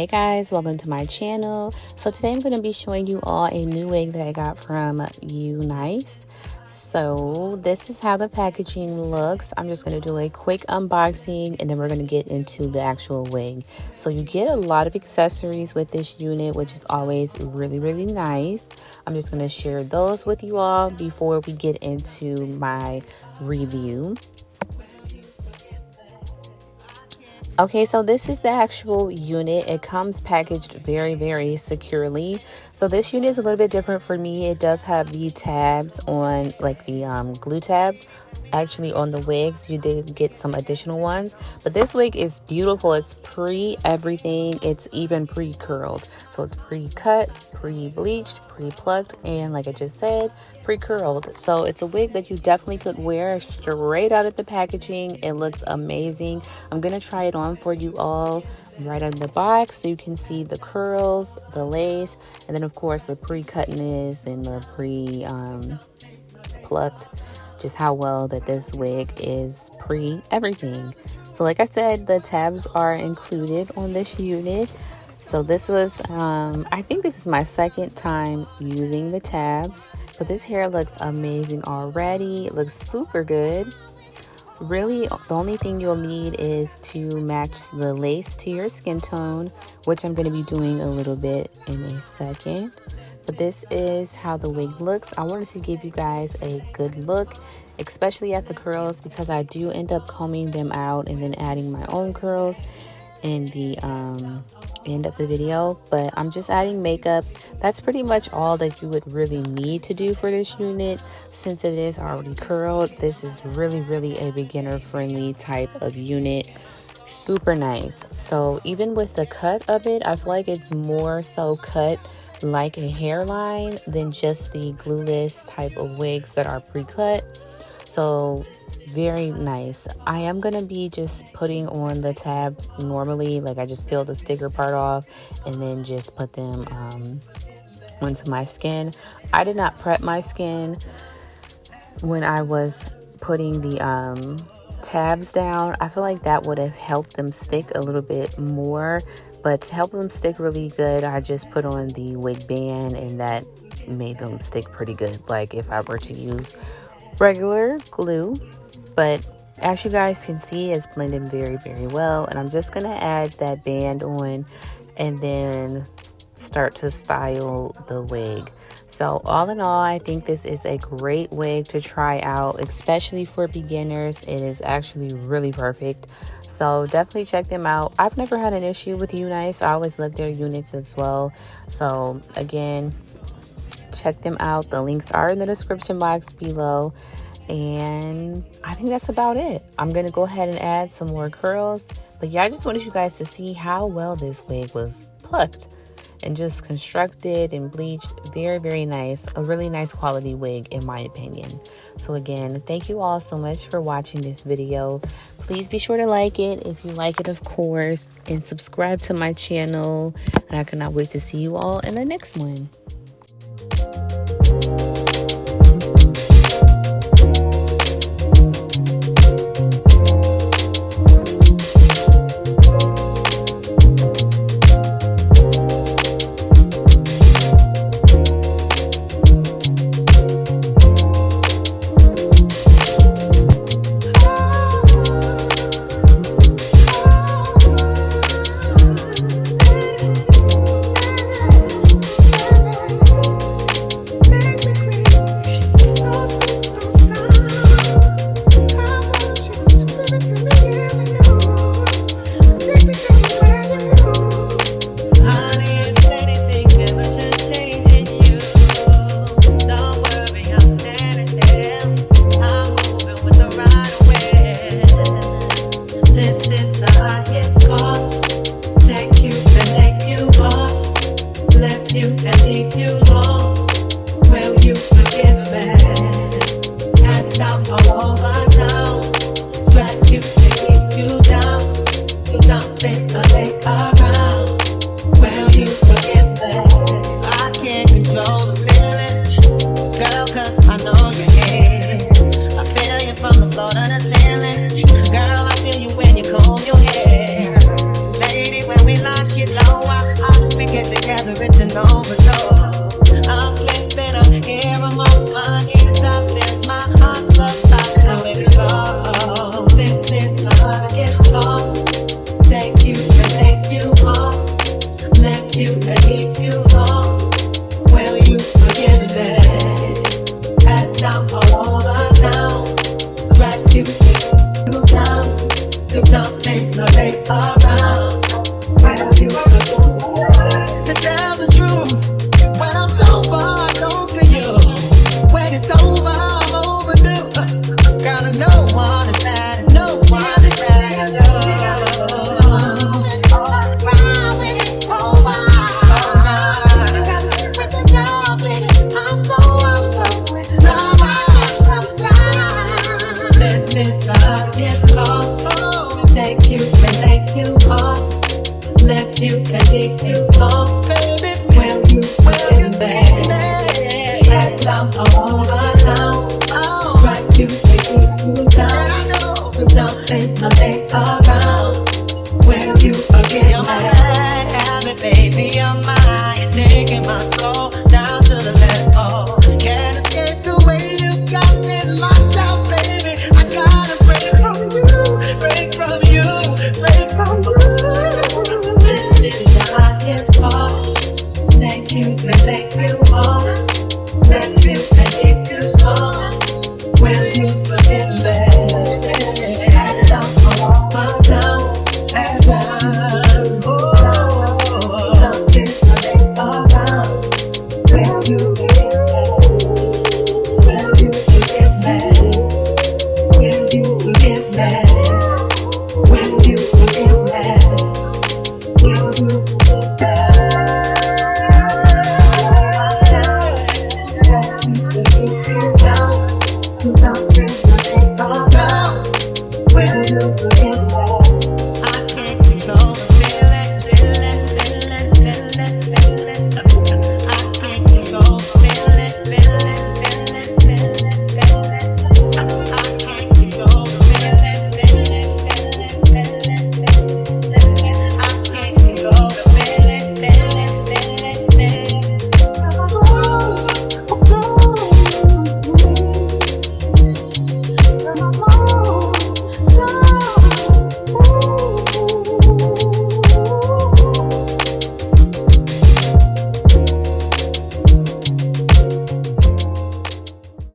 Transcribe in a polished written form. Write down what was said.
Hey guys, welcome to my channel. So today I'm going to be showing you all a new wig that I got from UNice. So this is how the packaging looks. I'm just going to do a quick unboxing and then we're going to get into the actual wig. So you get a lot of accessories with this unit, which is always really nice. I'm just going to share those with you all before we get into my review. Okay, so this is the actual unit. It comes packaged very securely. So this unit is a little bit different for me. It does have the tabs on, like the glue tabs. Actually, on the wigs, you did get some additional ones. But this wig is beautiful. It's pre-everything. It's even pre-curled. So it's pre-cut, pre-bleached, pre-plucked, and like I just said, pre-curled. So it's a wig that you definitely could wear straight out of the packaging. It looks amazing. I'm going to try it on for you all right out of the box so you can see the curls, the lace, and then of course the pre-cutness and the pre-plucked. Just how well that this wig is pre-everything. So like I said, the tabs are included on this unit. So this was, I think this is my second time using the tabs, but this hair looks amazing already. It looks super good. Really, the only thing you'll need is to match the lace to your skin tone, which I'm going to be doing a little bit in a second. But this is how the wig looks. I wanted to give you guys a good look, especially at the curls, because I do end up combing them out and then adding my own curls in the end of the video. But I'm just adding makeup. That's pretty much all that you would really need to do for this unit. Since it is already curled, this is really a beginner friendly type of unit. Super nice. So even with the cut of it, I feel like it's more so cut like a hairline than just the glueless type of wigs that are pre-cut. So very nice. I am going to be just putting on the tabs normally, like I just peeled the sticker part off and then just put them onto my skin. I did not prep my skin when I was putting the tabs down. I feel like that would have helped them stick a little bit more, but to help them stick really good, I just put on the wig band and that made them stick pretty good, like if I were to use regular glue. But as you guys can see, it's blending very well, and I'm just gonna add that band on and then start to style the wig. So all in all, I think this is a great wig to try out, especially for beginners. It is actually really perfect. So definitely check them out. I've never had an issue with UNice. I always love their units as well. So again, check them out. The links are in the description box below. And I think that's about it. I'm going to go ahead and add some more curls. But yeah, I just wanted you guys to see how well this wig was plucked and just constructed and bleached. Very nice. A really nice quality wig in my opinion. So again, thank you all so much for watching this video. Please be sure to like it if you like it, of course, and subscribe to my channel. And I cannot wait to see you all in the next one. I'm over